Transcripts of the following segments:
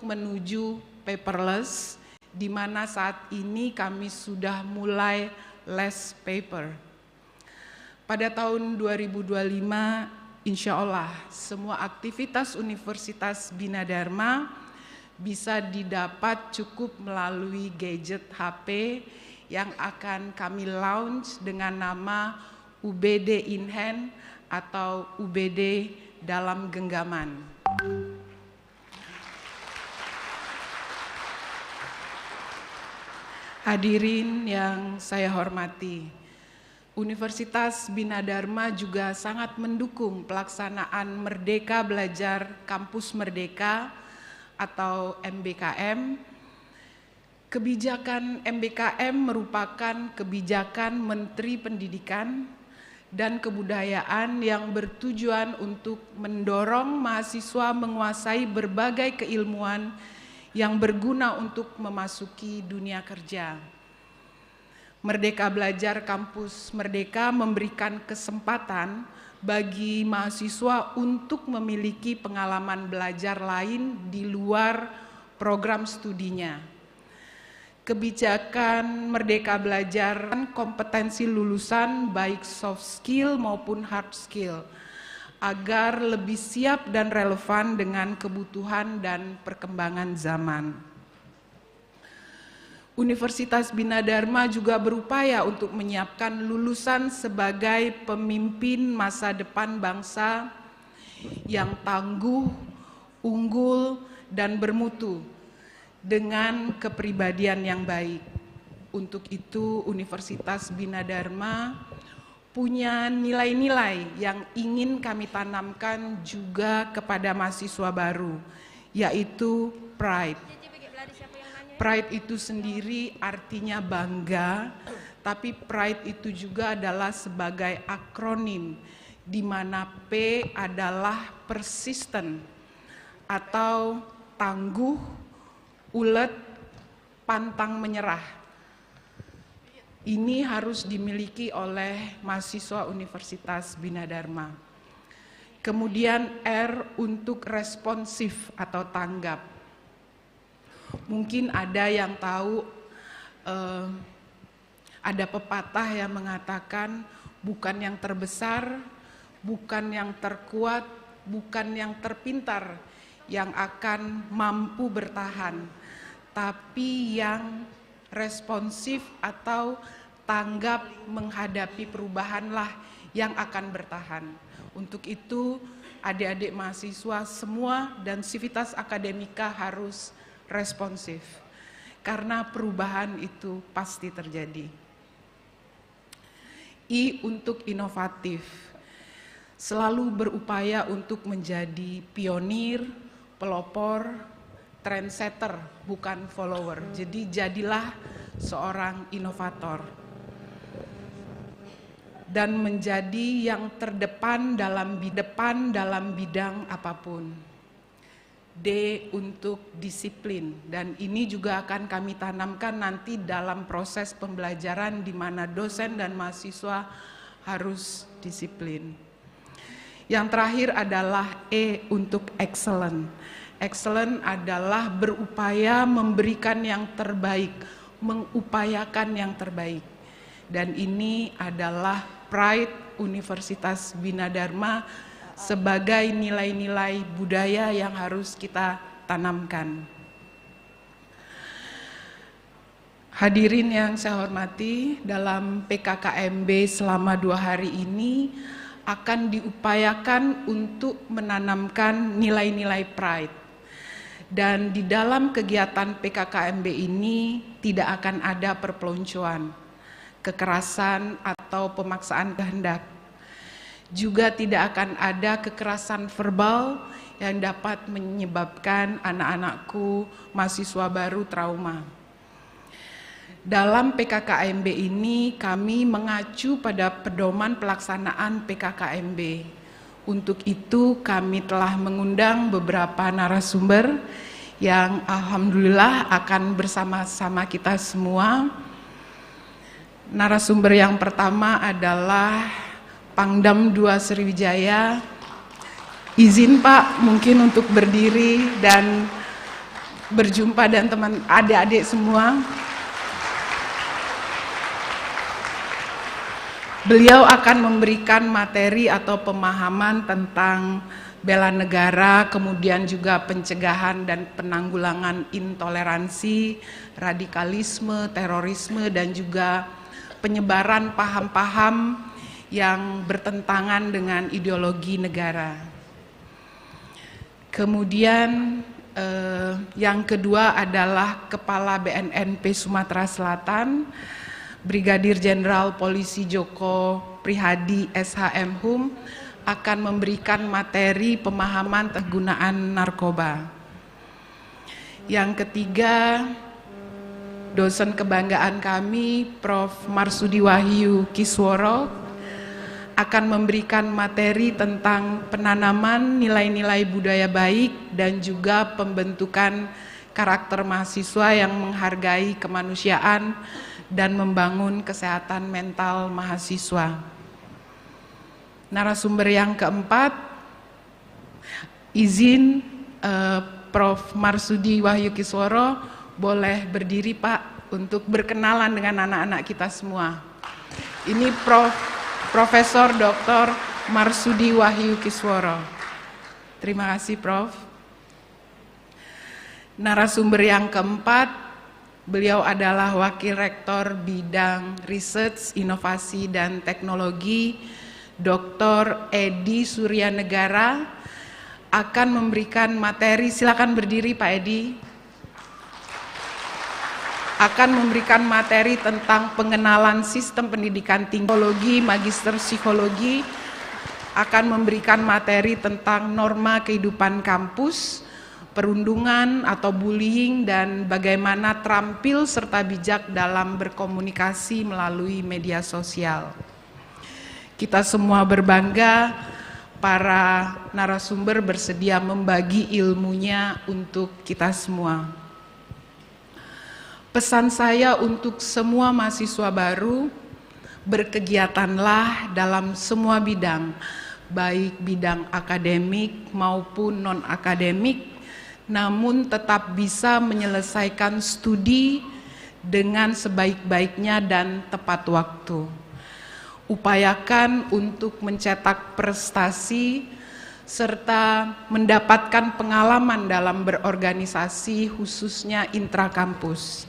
untuk menuju paperless, di mana saat ini kami sudah mulai less paper. Pada tahun 2025, insya Allah semua aktivitas Universitas Bina Dharma bisa didapat cukup melalui gadget HP yang akan kami launch dengan nama UBD in Hand atau UBD dalam genggaman. Hadirin yang saya hormati, Universitas Bina Dharma juga sangat mendukung pelaksanaan Merdeka Belajar Kampus Merdeka atau MBKM. Kebijakan MBKM merupakan kebijakan Menteri Pendidikan dan Kebudayaan yang bertujuan untuk mendorong mahasiswa menguasai berbagai keilmuan yang berguna untuk memasuki dunia kerja. Merdeka Belajar Kampus Merdeka memberikan kesempatan bagi mahasiswa untuk memiliki pengalaman belajar lain di luar program studinya. Kebijakan Merdeka Belajar kompetensi lulusan baik soft skill maupun hard skill agar lebih siap dan relevan dengan kebutuhan dan perkembangan zaman. Universitas Bina Dharma juga berupaya untuk menyiapkan lulusan sebagai pemimpin masa depan bangsa yang tangguh, unggul, dan bermutu dengan kepribadian yang baik. Untuk itu, Universitas Bina Dharma punya nilai-nilai yang ingin kami tanamkan juga kepada mahasiswa baru, yaitu pride. Pride itu sendiri artinya bangga, tapi pride itu juga adalah sebagai akronim, di mana P adalah persistent atau tangguh, ulet, pantang menyerah. Ini harus dimiliki oleh mahasiswa Universitas Bina Dharma. Kemudian R untuk responsif atau tanggap. Mungkin ada yang tahu, ada pepatah yang mengatakan bukan yang terbesar, bukan yang terkuat, bukan yang terpintar yang akan mampu bertahan, tapi yang responsif atau tanggap menghadapi perubahanlah yang akan bertahan. Untuk itu, adik-adik mahasiswa semua dan sivitas akademika harus responsif, karena perubahan itu pasti terjadi. I untuk inovatif, selalu berupaya untuk menjadi pionir, pelopor, trendsetter, bukan follower. Jadi jadilah seorang inovator dan menjadi yang terdepan dalam bidang apapun. D untuk disiplin, dan ini juga akan kami tanamkan nanti dalam proses pembelajaran di mana dosen dan mahasiswa harus disiplin. Yang terakhir adalah E untuk excellent. Excellent adalah berupaya memberikan yang terbaik, mengupayakan yang terbaik. Dan ini adalah pride Universitas Bina Dharma sebagai nilai-nilai budaya yang harus kita tanamkan. Hadirin yang saya hormati, dalam PKKMB selama 2 hari ini akan diupayakan untuk menanamkan nilai-nilai pride. Dan di dalam kegiatan PKKMB ini tidak akan ada perpeloncoan, kekerasan atau pemaksaan kehendak. Juga tidak akan ada kekerasan verbal yang dapat menyebabkan anak-anakku mahasiswa baru trauma. Dalam PKKMB ini kami mengacu pada pedoman pelaksanaan PKKMB. Untuk itu kami telah mengundang beberapa narasumber yang alhamdulillah akan bersama-sama kita semua. Narasumber yang pertama adalah Pangdam 2 Sriwijaya. Izin Pak mungkin untuk berdiri dan berjumpa dan teman adik-adik semua. Beliau akan memberikan materi atau pemahaman tentang bela negara, kemudian juga pencegahan dan penanggulangan intoleransi, radikalisme, terorisme, dan juga penyebaran paham-paham yang bertentangan dengan ideologi negara. Kemudian yang kedua adalah Kepala BNNP Sumatera Selatan, Brigadir Jenderal Polisi Joko Prihadi SHM Hum, akan memberikan materi pemahaman penggunaan narkoba. Yang ketiga, dosen kebanggaan kami, Prof. Marsudi Wahyu Kisworo, akan memberikan materi tentang penanaman nilai-nilai budaya baik dan juga pembentukan karakter mahasiswa yang menghargai kemanusiaan dan membangun kesehatan mental mahasiswa. Narasumber yang keempat, izin Prof. Marsudi Wahyu Kisworo boleh berdiri Pak untuk berkenalan dengan anak-anak kita semua. Ini Profesor Dr. Marsudi Wahyu Kisworo. Terima kasih Prof. Narasumber yang keempat, beliau adalah Wakil Rektor Bidang Research, Inovasi, dan Teknologi, Dr. Edi Suryanegara, akan memberikan materi, silakan berdiri Pak Edi, akan memberikan materi tentang pengenalan sistem pendidikan tinggi, psikologi, magister psikologi, akan memberikan materi tentang norma kehidupan kampus, perundungan atau bullying, dan bagaimana terampil serta bijak dalam berkomunikasi melalui media sosial. Kita semua berbangga para narasumber bersedia membagi ilmunya untuk kita semua. Pesan saya untuk semua mahasiswa baru, berkegiatanlah dalam semua bidang, baik bidang akademik maupun non-akademik, namun tetap bisa menyelesaikan studi dengan sebaik-baiknya dan tepat waktu. Upayakan untuk mencetak prestasi serta mendapatkan pengalaman dalam berorganisasi, khususnya intrakampus.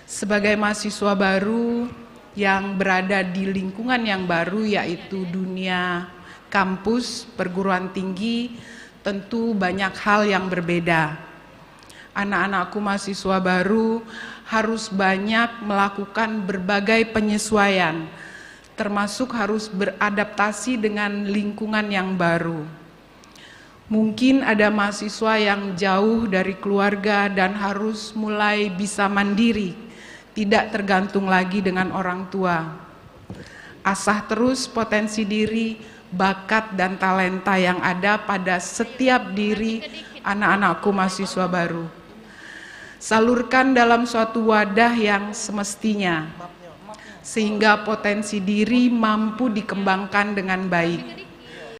Sebagai mahasiswa baru yang berada di lingkungan yang baru, yaitu dunia kampus, perguruan tinggi, tentu banyak hal yang berbeda. Anak-anakku mahasiswa baru harus banyak melakukan berbagai penyesuaian, termasuk harus beradaptasi dengan lingkungan yang baru. Mungkin ada mahasiswa yang jauh dari keluarga dan harus mulai bisa mandiri, tidak tergantung lagi dengan orang tua. Asah terus potensi diri, bakat dan talenta yang ada pada setiap diri anak-anakku mahasiswa baru. Salurkan dalam suatu wadah yang semestinya, sehingga potensi diri mampu dikembangkan dengan baik.